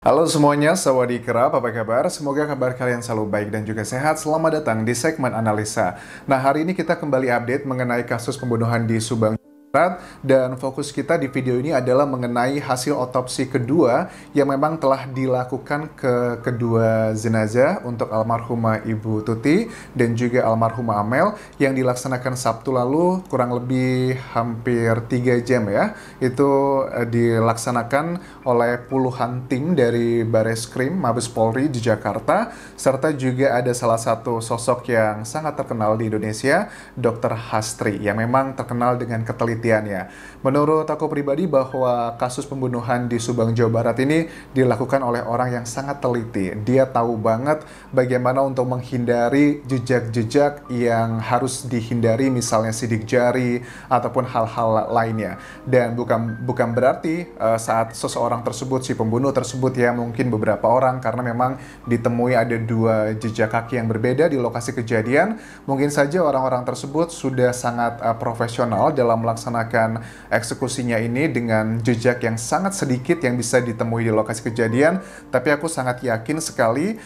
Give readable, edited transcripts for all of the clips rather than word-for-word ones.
Halo semuanya, sawadee-krap, apa kabar? Semoga kabar kalian selalu baik dan juga sehat. Selamat datang di segmen analisa. Nah, hari ini kita kembali update mengenai kasus pembunuhan di Subang, Jawa Barat, dan fokus kita di video ini adalah mengenai hasil otopsi kedua yang memang telah dilakukan ke kedua jenazah untuk almarhumah Ibu Tuti dan juga almarhumah Amel yang dilaksanakan Sabtu lalu kurang lebih hampir 3 jam ya. Itu dilaksanakan oleh puluhan tim dari Bareskrim Mabes Polri di Jakarta, serta juga ada salah satu sosok yang sangat terkenal di Indonesia, Dr. Hastri, yang memang terkenal dengan ketelitiannya. Menurut aku pribadi bahwa kasus pembunuhan di Subang, Jawa Barat ini dilakukan oleh orang yang sangat teliti. Dia tahu banget bagaimana untuk menghindari jejak-jejak yang harus dihindari, misalnya sidik jari ataupun hal-hal lainnya. Dan bukan berarti saat seseorang tersebut, si pembunuh tersebut ya, mungkin beberapa orang, karena memang ditemui ada dua jejak kaki yang berbeda di lokasi kejadian, mungkin saja orang-orang tersebut sudah sangat profesional dalam melaksanakan eksekusinya ini dengan jejak yang sangat sedikit yang bisa ditemui di lokasi kejadian. Tapi aku sangat yakin sekali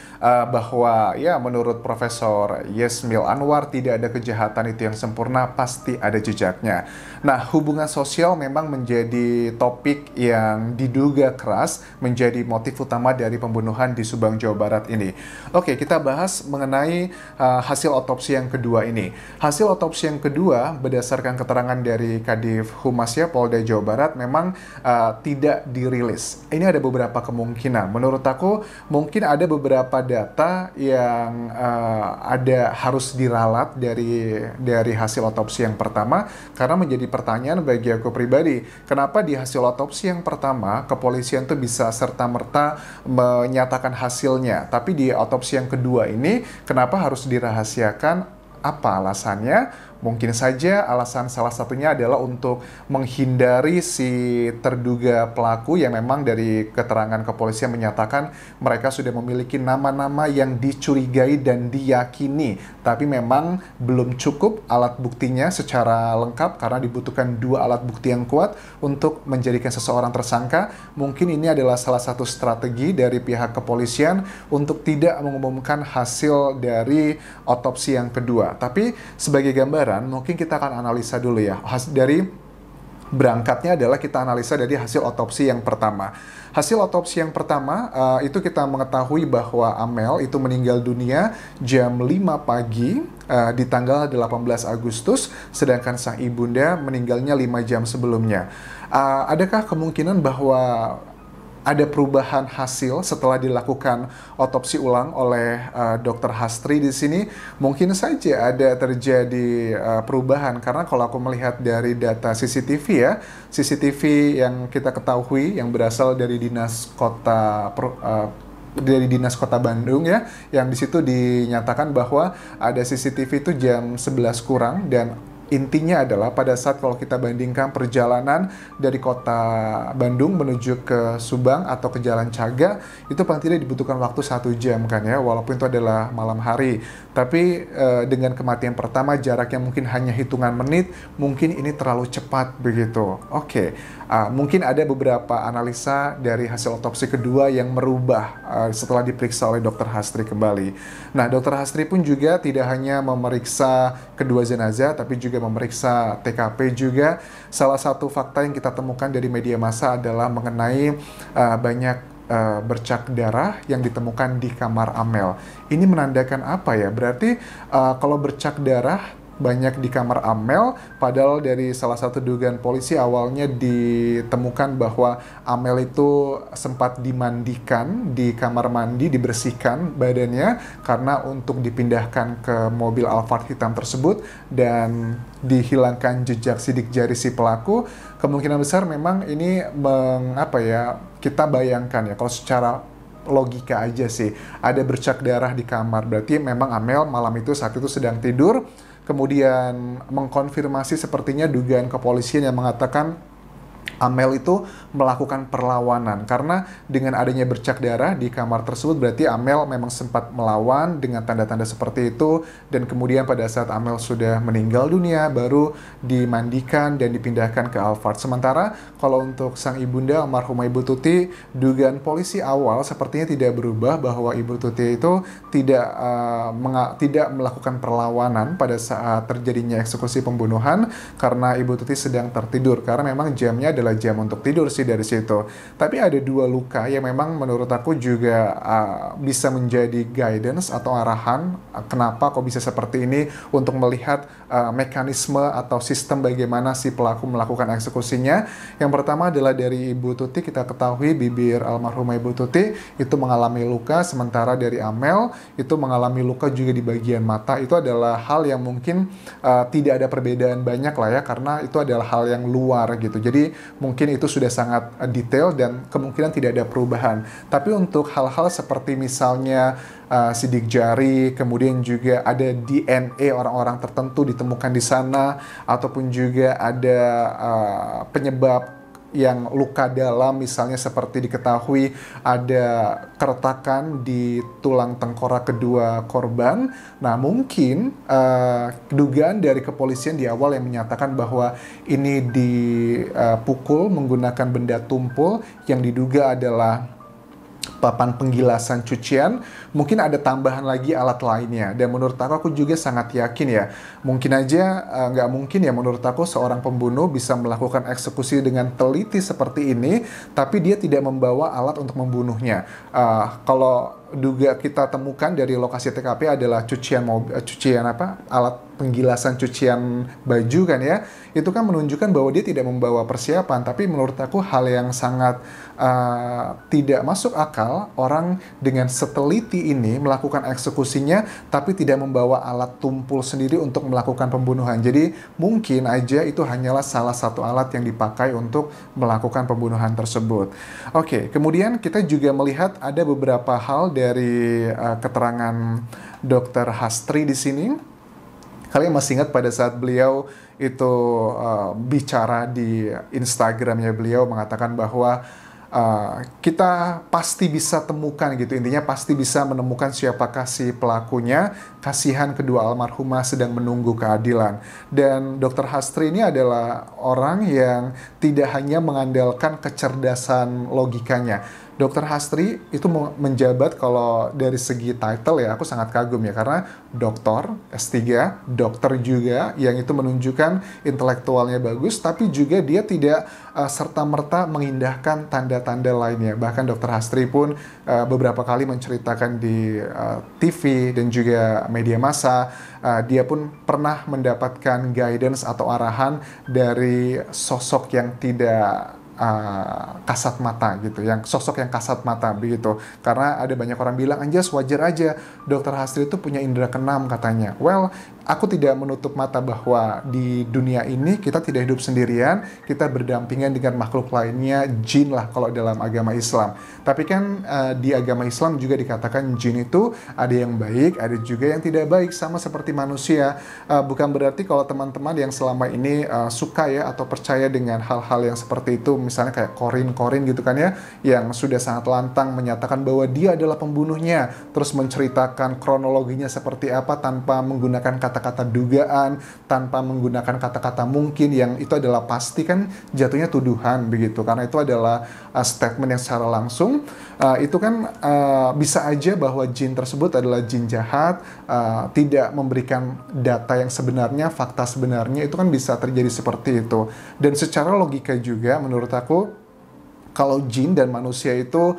bahwa ya, menurut Profesor Yesmil Anwar, tidak ada kejahatan itu yang sempurna, pasti ada jejaknya. Nah, hubungan sosial memang menjadi topik yang diduga keras menjadi motif utama dari pembunuhan di Subang, Jawa Barat ini. Oke, kita bahas mengenai hasil otopsi yang kedua ini. Hasil otopsi yang kedua berdasarkan keterangan dari Kadif Humas ya, Polda Jawa Barat memang tidak dirilis. Ini ada beberapa kemungkinan. Menurut aku mungkin ada beberapa data yang ada harus diralat dari hasil otopsi yang pertama, karena menjadi pertanyaan bagi aku pribadi, kenapa di hasil otopsi yang pertama kepolisian tuh bisa serta-merta menyatakan hasilnya, tapi di otopsi yang kedua ini kenapa harus dirahasiakan? Apa alasannya? Mungkin saja alasan salah satunya adalah untuk menghindari si terduga pelaku yang memang dari keterangan kepolisian menyatakan mereka sudah memiliki nama-nama yang dicurigai dan diyakini, tapi memang belum cukup alat buktinya secara lengkap karena dibutuhkan dua alat bukti yang kuat untuk menjadikan seseorang tersangka. Mungkin ini adalah salah satu strategi dari pihak kepolisian untuk tidak mengumumkan hasil dari otopsi yang kedua. Tapi sebagai gambaran, mungkin kita akan analisa dulu ya. Dari berangkatnya adalah kita analisa dari hasil otopsi yang pertama. Hasil otopsi yang pertama itu kita mengetahui bahwa Amel itu meninggal dunia jam 5 pagi di tanggal 18 Agustus, sedangkan sang ibunda meninggalnya 5 jam sebelumnya. Adakah kemungkinan bahwa ada perubahan hasil setelah dilakukan otopsi ulang oleh Dr. Hastri di sini? Mungkin saja ada terjadi perubahan, karena kalau aku melihat dari data CCTV ya, CCTV yang kita ketahui yang berasal dari Dinas Kota Bandung ya, yang di situ dinyatakan bahwa ada CCTV itu jam 11 kurang, dan intinya adalah pada saat kalau kita bandingkan perjalanan dari kota Bandung menuju ke Subang atau ke Jalan Caga, itu paling tidak dibutuhkan waktu 1 jam kan ya, walaupun itu adalah malam hari. Tapi dengan kematian pertama jaraknya mungkin hanya hitungan menit, mungkin ini terlalu cepat begitu. Oke, mungkin ada beberapa analisa dari hasil otopsi kedua yang merubah setelah diperiksa oleh Dr. Hastri kembali. Nah, Dr. Hastri pun juga tidak hanya memeriksa kedua jenazah, tapi juga memeriksa TKP juga. Salah satu fakta yang kita temukan dari media massa adalah mengenai banyak bercak darah yang ditemukan di kamar Amel. Ini menandakan apa ya? Berarti kalau bercak darah banyak di kamar Amel, padahal dari salah satu dugaan polisi awalnya ditemukan bahwa Amel itu sempat dimandikan di kamar mandi, dibersihkan badannya karena untuk dipindahkan ke mobil Alphard hitam tersebut dan dihilangkan jejak sidik jari si pelaku. Kemungkinan besar memang ini kita bayangkan ya, kalau secara logika aja sih, ada bercak darah di kamar, berarti memang Amel malam itu saat itu sedang tidur. Kemudian mengkonfirmasi sepertinya dugaan kepolisian yang mengatakan Amel itu melakukan perlawanan karena dengan adanya bercak darah di kamar tersebut berarti Amel memang sempat melawan dengan tanda-tanda seperti itu, dan kemudian pada saat Amel sudah meninggal dunia baru dimandikan dan dipindahkan ke Alphard. Sementara kalau untuk sang ibunda almarhumah Ibu Tuti, dugaan polisi awal sepertinya tidak berubah bahwa Ibu Tuti itu tidak melakukan perlawanan pada saat terjadinya eksekusi pembunuhan karena Ibu Tuti sedang tertidur, karena memang jamnya adalah jam untuk tidur sih dari situ. Tapi ada 2 luka yang memang menurut aku juga bisa menjadi guidance atau arahan kenapa kok bisa seperti ini untuk melihat mekanisme atau sistem bagaimana si pelaku melakukan eksekusinya. Yang pertama adalah dari Ibu Tuti, kita ketahui bibir almarhumah Ibu Tuti itu mengalami luka, sementara dari Amel itu mengalami luka juga di bagian mata. Itu adalah hal yang mungkin tidak ada perbedaan banyak lah ya, karena itu adalah hal yang luar gitu. Jadi mungkin itu sudah sangat detail dan kemungkinan tidak ada perubahan. Tapi untuk hal-hal seperti misalnya sidik jari, kemudian juga ada DNA orang-orang tertentu ditemukan di sana, ataupun juga ada penyebab yang luka dalam, misalnya seperti diketahui ada keretakan di tulang tengkorak kedua korban. Nah, mungkin dugaan dari kepolisian di awal yang menyatakan bahwa ini dipukul menggunakan benda tumpul yang diduga adalah papan penggilasan cucian, mungkin ada tambahan lagi alat lainnya. Dan menurut aku juga sangat yakin ya, mungkin aja nggak mungkin ya menurut aku seorang pembunuh bisa melakukan eksekusi dengan teliti seperti ini, tapi dia tidak membawa alat untuk membunuhnya. Kalau kita temukan dari lokasi TKP adalah alat penggilasan cucian baju kan ya, itu kan menunjukkan bahwa dia tidak membawa persiapan. Tapi menurut aku hal yang sangat tidak masuk akal, orang dengan seteliti ini melakukan eksekusinya tapi tidak membawa alat tumpul sendiri untuk melakukan pembunuhan. Jadi mungkin aja itu hanyalah salah satu alat yang dipakai untuk melakukan pembunuhan tersebut. Oke, kemudian kita juga melihat ada beberapa hal dari keterangan Dr. Hastri di sini. Kalian masih ingat pada saat beliau itu bicara di Instagramnya, beliau mengatakan bahwa kita pasti bisa temukan gitu, intinya pasti bisa menemukan siapakah si pelakunya. Kasihan kedua almarhumah sedang menunggu keadilan. Dan Dr. Hastri ini adalah orang yang tidak hanya mengandalkan kecerdasan logikanya. Dr. Hastri itu menjabat, kalau dari segi title ya aku sangat kagum ya, karena doktor, S3, dokter juga, yang itu menunjukkan intelektualnya bagus, tapi juga dia tidak serta-merta mengindahkan tanda-tanda lainnya. Bahkan Dr. Hastri pun beberapa kali menceritakan di TV dan juga media massa, dia pun pernah mendapatkan guidance atau arahan dari sosok yang tidak kasat mata gitu, yang sosok yang kasat mata begitu. Karena ada banyak orang bilang, Anjas wajar aja Dr. Hastri itu punya indera keenam katanya. Well, aku tidak menutup mata bahwa di dunia ini kita tidak hidup sendirian, kita berdampingan dengan makhluk lainnya, jin lah kalau dalam agama Islam. Tapi kan di agama Islam juga dikatakan jin itu ada yang baik, ada juga yang tidak baik, sama seperti manusia. Bukan berarti kalau teman-teman yang selama ini suka ya atau percaya dengan hal-hal yang seperti itu, misalnya kayak Korin gitu kan ya, yang sudah sangat lantang menyatakan bahwa dia adalah pembunuhnya, terus menceritakan kronologinya seperti apa tanpa menggunakan kata-kata dugaan, tanpa menggunakan kata-kata mungkin, yang itu adalah pasti kan jatuhnya tuduhan begitu, karena itu adalah statement yang secara langsung itu kan bisa aja bahwa jin tersebut adalah jin jahat, tidak memberikan data yang sebenarnya, fakta sebenarnya, itu kan bisa terjadi seperti itu. Dan secara logika juga menurut aku, kalau jin dan manusia itu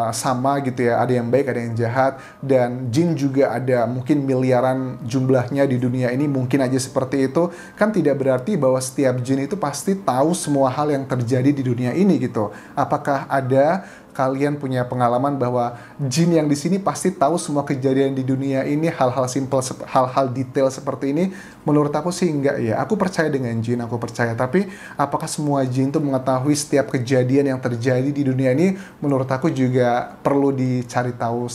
sama gitu ya, ada yang baik, ada yang jahat, dan jin juga ada mungkin miliaran jumlahnya di dunia ini, mungkin aja seperti itu, kan tidak berarti bahwa setiap jin itu pasti tahu semua hal yang terjadi di dunia ini gitu. Apakah ada kalian punya pengalaman bahwa jin yang di sini pasti tahu semua kejadian di dunia ini, hal-hal simpel, hal-hal detail seperti ini? Menurut aku sih enggak ya. Aku percaya dengan jin, aku percaya. Tapi apakah semua jin itu mengetahui setiap kejadian yang terjadi di dunia ini? Menurut aku juga perlu dicari tahu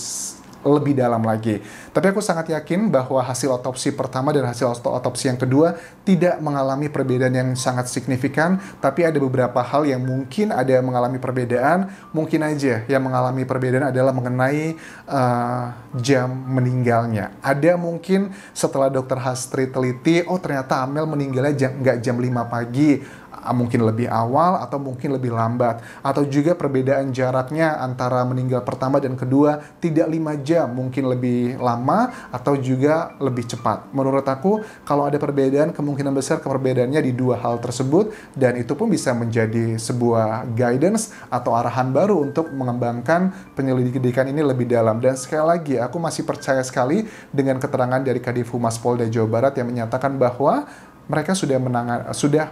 lebih dalam lagi. Tapi aku sangat yakin bahwa hasil otopsi pertama dan hasil otopsi yang kedua tidak mengalami perbedaan yang sangat signifikan, tapi ada beberapa hal yang mungkin ada mengalami perbedaan. Mungkin aja yang mengalami perbedaan adalah mengenai jam meninggalnya. Ada mungkin setelah dokter Hastri teliti, oh ternyata Amel meninggalnya nggak jam 5 pagi, mungkin lebih awal atau mungkin lebih lambat, atau juga perbedaan jaraknya antara meninggal pertama dan kedua tidak 5 jam, mungkin lebih lama atau juga lebih cepat. Menurut aku kalau ada perbedaan, kemungkinan besar perbedaannya di dua hal tersebut, dan itu pun bisa menjadi sebuah guidance atau arahan baru untuk mengembangkan penyelidikan ini lebih dalam. Dan sekali lagi aku masih percaya sekali dengan keterangan dari Kadif Humas Polda Jawa Barat yang menyatakan bahwa mereka sudah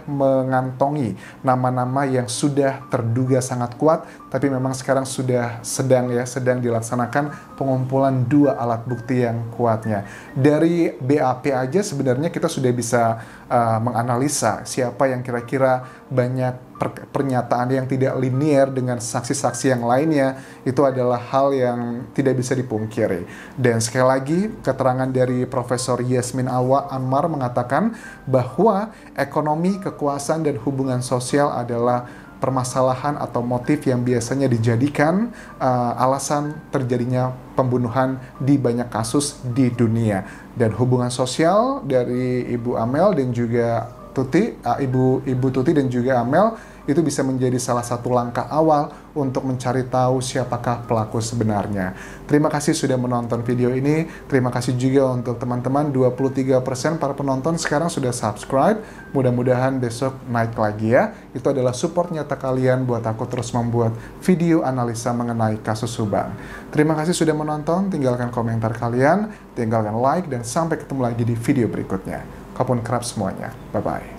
mengantongi nama-nama yang sudah terduga sangat kuat, tapi memang sekarang sudah sedang dilaksanakan pengumpulan 2 alat bukti yang kuatnya. Dari BAP aja sebenarnya kita sudah bisa menganalisa siapa yang kira-kira banyak pernyataan yang tidak linier dengan saksi-saksi yang lainnya. Itu adalah hal yang tidak bisa dipungkiri. Dan sekali lagi, keterangan dari Profesor Yasmin Anwar mengatakan bahwa ekonomi, kekuasaan, dan hubungan sosial adalah permasalahan atau motif yang biasanya dijadikan alasan terjadinya pembunuhan di banyak kasus di dunia. Dan hubungan sosial dari Ibu Amel dan juga Ibu Tuti dan juga Amel itu bisa menjadi salah satu langkah awal untuk mencari tahu siapakah pelaku sebenarnya. Terima kasih sudah menonton video ini. Terima kasih juga untuk teman-teman, 23% para penonton sekarang sudah subscribe. Mudah-mudahan besok naik lagi ya. Itu adalah support nyata kalian buat aku terus membuat video analisa mengenai kasus Subang. Terima kasih sudah menonton. Tinggalkan komentar kalian, tinggalkan like, dan sampai ketemu lagi di video berikutnya. Kapun kerap semuanya. Bye-bye.